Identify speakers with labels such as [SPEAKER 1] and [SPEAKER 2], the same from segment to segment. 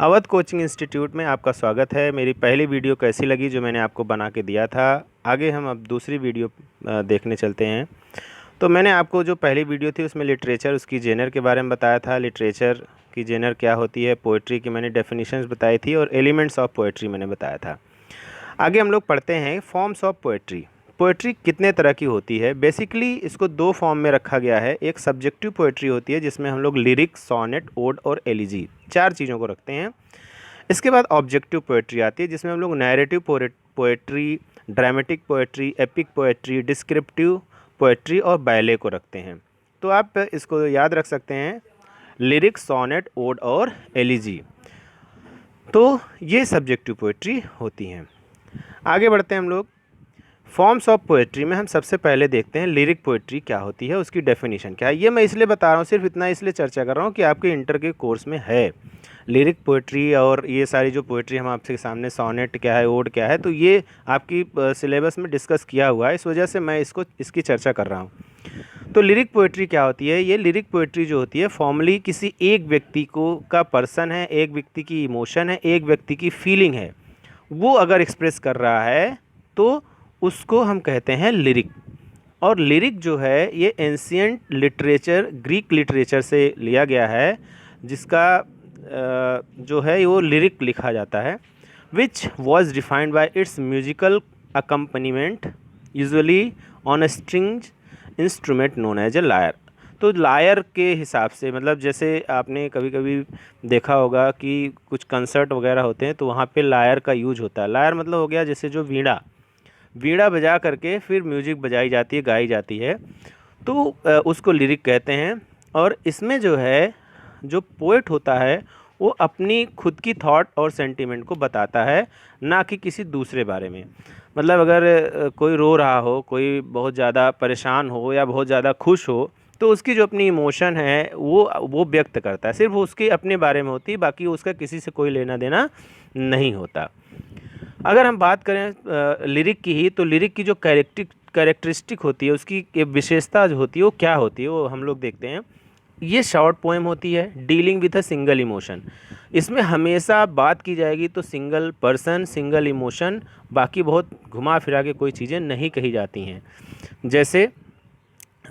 [SPEAKER 1] Awadh coaching institute में आपका स्वागत है। मेरी पहली वीडियो कैसी लगी जो मैंने आपको बना के दिया था। आगे हम अब दूसरी वीडियो देखने चलते हैं। तो मैंने आपको जो पहली वीडियो थी उसमें लिटरेचर उसकी जेनर के बारे में बताया था। लिटरेचर की जेनर क्या होती है, पोइट्री की मैंने डेफिनेशंस बताई थी और एलिमेंट्स ऑफ पोइट्री मैंने बताया था। आगे हम लोग पढ़ते हैं फॉर्म्स ऑफ पोइट्री। पोइट्री कितने तरह की होती है। बेसिकली इसको दो फॉर्म में रखा गया है। एक सब्जेक्टिव पोइट्री होती है जिसमें हम लोग लिरिक, सोनेट, ओड और एलिजी चार चीज़ों को रखते हैं। इसके बाद ऑब्जेक्टिव पोएट्री आती है जिसमें हम लोग narrative poetry, dramatic poetry, epic poetry, descriptive poetry और बैले को रखते हैं। तो आप इसको याद रख सकते हैं, लिरिक, सोनेट, ओड और एलिजी। तो ये सब्जेक्टिव पोएट्री होती हैं। आगे बढ़ते हैं हम लोग। फॉर्म्स ऑफ पोएट्री में हम सबसे पहले देखते हैं लिरिक पोएट्री क्या होती है, उसकी डेफिनेशन क्या है। ये मैं इसलिए बता रहा हूँ, सिर्फ इतना इसलिए चर्चा कर रहा हूँ कि आपके इंटर के कोर्स में है लिरिक पोएट्री और ये सारी जो पोएट्री हम आपके सामने, सोनेट क्या है, ओड क्या है, तो ये आपकी सिलेबस में डिस्कस किया हुआ है। इस वजह से मैं इसकी चर्चा कर रहा हूँ। तो लिरिक पोएट्री क्या होती है। ये लिरिक पोएट्री जो होती है फॉर्मली किसी एक व्यक्ति को का पर्सन है, एक व्यक्ति की इमोशन है, एक व्यक्ति की फीलिंग है, वो अगर एक्सप्रेस कर रहा है तो उसको हम कहते हैं लिरिक। और लिरिक जो है ये एंशियंट लिटरेचर, ग्रीक लिटरेचर से लिया गया है, जिसका जो है वो लिरिक लिखा जाता है, which was defined by its musical accompaniment usually on a string instrument known as a lyre. तो लायर के हिसाब से, मतलब जैसे आपने कभी कभी देखा होगा कि कुछ कंसर्ट वगैरह होते हैं तो वहाँ पे लायर का यूज होता है। लायर मतलब हो गया जैसे जो वीणा वीणा बजा करके फिर म्यूजिक बजाई जाती है, गाई जाती है, तो उसको लिरिक कहते हैं। और इसमें जो है जो पोएट होता है वो अपनी खुद की थॉट और सेंटीमेंट को बताता है, ना कि किसी दूसरे बारे में। मतलब अगर कोई रो रहा हो, कोई बहुत ज़्यादा परेशान हो या बहुत ज़्यादा खुश हो, तो उसकी जो अपनी इमोशन है वो व्यक्त करता है, सिर्फ उसके अपने बारे में होती है, बाकी उसका किसी से कोई लेना देना नहीं होता। अगर हम बात करें लिरिक की ही, तो लिरिक की जो कैरेक्टरिस्टिक होती है, उसकी विशेषता जो होती है वो क्या होती है, वो हम लोग देखते हैं। ये शॉर्ट पोएम होती है dealing with a single emotion. इसमें हमेशा बात की जाएगी तो सिंगल पर्सन, सिंगल इमोशन, बाकी बहुत घुमा फिरा के कोई चीज़ें नहीं कही जाती हैं। जैसे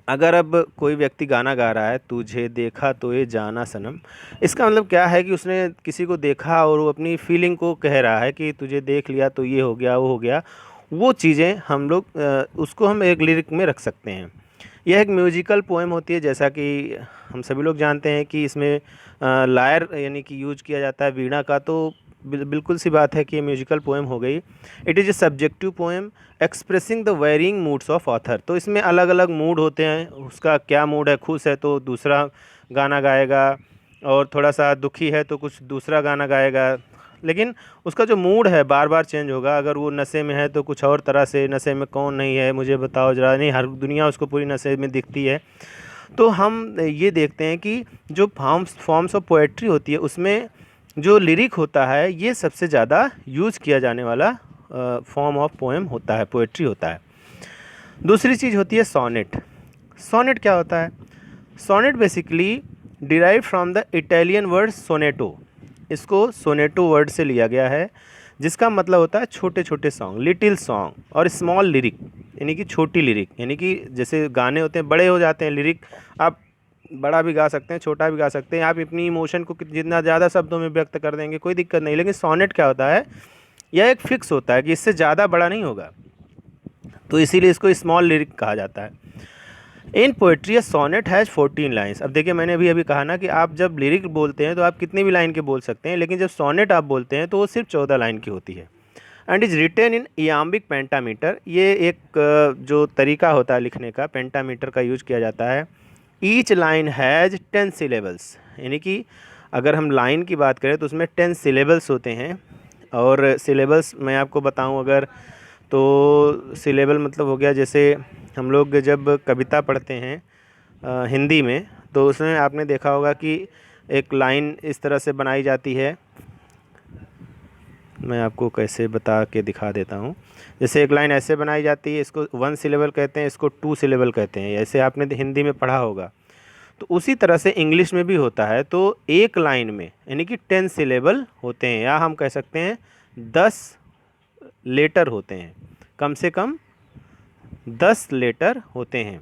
[SPEAKER 1] अगर अब कोई व्यक्ति गाना गा रहा है, तुझे देखा तो ये जाना सनम, इसका मतलब क्या है कि उसने किसी को देखा और वो अपनी फीलिंग को कह रहा है कि तुझे देख लिया तो ये हो गया, वो हो गया। वो चीज़ें हम लोग उसको हम एक लिरिक में रख सकते हैं। यह एक म्यूजिकल पोएम होती है, जैसा कि हम सभी लोग जानते हैं कि इसमें लायर यानी कि यूज किया जाता है वीणा का, तो बिल्कुल सी बात है कि ये म्यूजिकल पोएम हो गई। It is a subjective poem expressing the varying moods of author. तो इसमें अलग अलग मूड होते हैं, उसका क्या मूड है, खुश है तो दूसरा गाना गाएगा, और थोड़ा सा दुखी है तो कुछ दूसरा गाना गाएगा। लेकिन उसका जो मूड है बार बार चेंज होगा। अगर वो नशे में है तो कुछ और तरह से, नशे में कौन नहीं है मुझे बताओ जरा, नहीं हर दुनिया उसको पूरी नशे में दिखती है। तो हम ये देखते हैं कि जो फॉर्म्स ऑफ पोएट्री होती है उसमें जो लिरिक होता है ये सबसे ज़्यादा यूज़ किया जाने वाला फॉर्म ऑफ पोएम होता है, पोएट्री होता है। दूसरी चीज़ होती है सोनेट। सोनेट क्या होता है। Sonnet basically derive from the Italian word sonetto. इसको सोनेटो वर्ड से लिया गया है, जिसका मतलब होता है छोटे छोटे सॉन्ग, लिटिल सॉन्ग, और स्मॉल लिरिक यानी कि छोटी लिरिक। यानी कि जैसे गाने होते हैं बड़े हो जाते हैं लिरिक, आप बड़ा भी गा सकते हैं, छोटा भी गा सकते हैं, आप अपनी इमोशन को जितना ज़्यादा शब्दों में व्यक्त कर देंगे कोई दिक्कत नहीं। लेकिन सोनेट क्या होता है, यह एक फिक्स होता है कि इससे ज़्यादा बड़ा नहीं होगा, तो इसीलिए इसको स्मॉल लिरिक कहा जाता है। In poetry sonnet has 14 lines. अब देखिए मैंने अभी कहा ना कि आप जब लिरिक बोलते हैं तो आप कितनी भी लाइन के बोल सकते हैं, लेकिन जब सोनेट आप बोलते हैं तो वो सिर्फ 14 लाइन की होती है। And is written in iambic pentameter. ये एक जो तरीका होता है लिखने का, पेंटामीटर का यूज किया जाता है। Each line has 10 syllables. यानी कि अगर हम लाइन की बात करें तो उसमें 10 सिलेबल्स होते हैं। और सिलेबल्स मैं आपको बताऊं अगर, तो सिलेबल मतलब हो गया, जैसे हम लोग जब कविता पढ़ते हैं हिंदी में, तो उसमें आपने देखा होगा कि एक लाइन इस तरह से बनाई जाती है। मैं आपको कैसे बता के दिखा देता हूँ। जैसे एक लाइन ऐसे बनाई जाती है, इसको 1 सिलेबल कहते हैं, इसको 2 सिलेबल कहते हैं, ऐसे आपने हिंदी में पढ़ा होगा। तो उसी तरह से इंग्लिश में भी होता है। तो एक लाइन में यानी कि 10 सिलेबल होते हैं, या हम कह सकते हैं 10 लेटर होते हैं, कम से कम 10 लेटर होते हैं।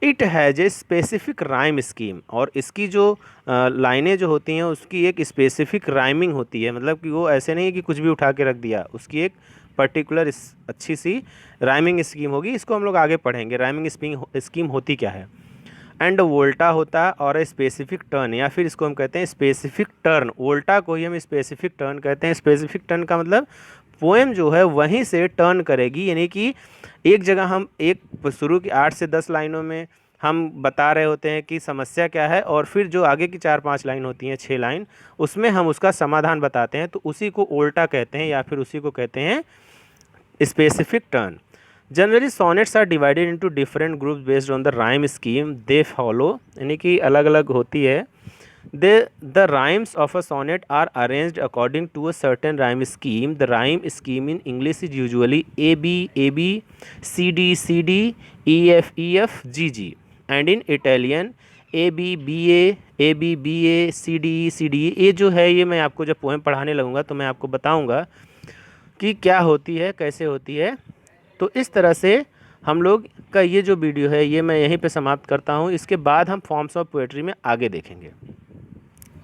[SPEAKER 1] It has a specific rhyme scheme, और इसकी जो लाइनें जो होती हैं उसकी एक स्पेसिफिक राइमिंग होती है, मतलब कि वो ऐसे नहीं कि कुछ भी उठा के रख दिया, उसकी एक पर्टिकुलर अच्छी सी राइमिंग स्कीम होगी। इसको हम लोग आगे पढ़ेंगे राइमिंग स्कीम होती क्या है। एंड वोल्टा होता है और स्पेसिफिक टर्न, या फिर इसको हम कहते हैं स्पेसिफिक टर्न। वोल्टा को ही हम स्पेसिफिक टर्न कहते हैं। स्पेसिफिक टर्न का मतलब पोएम जो है वहीं से टर्न करेगी, यानी कि एक जगह हम एक शुरू की 8 से 10 लाइनों में हम बता रहे होते हैं कि समस्या क्या है, और फिर जो आगे की 4-5 लाइन होती हैं, 6 लाइन, उसमें हम उसका समाधान बताते हैं। तो उसी को उल्टा कहते हैं, या फिर उसी को कहते हैं specific turn. Generally sonnets are divided into different groups based on the rhyme scheme they follow, यानी कि अलग अलग होती है। The rhymes of a sonnet are arranged according to a certain rhyme scheme. The rhyme scheme in English is usually AB, AB, CD, CD, EF, EF, GG, and in Italian AB, BA, AB, BA, CD, CD। ये जो है, ये मैं आपको जब poem पढ़ाने लगूंगा तो मैं आपको बताऊंगा कि क्या होती है, कैसे होती है। तो इस तरह से हम लोग का ये जो वीडियो है ये मैं यहीं पे समाप्त करता हूँ। इसके बाद हम फॉर्म्स ऑफ पोएट्री में आगे देखेंगे।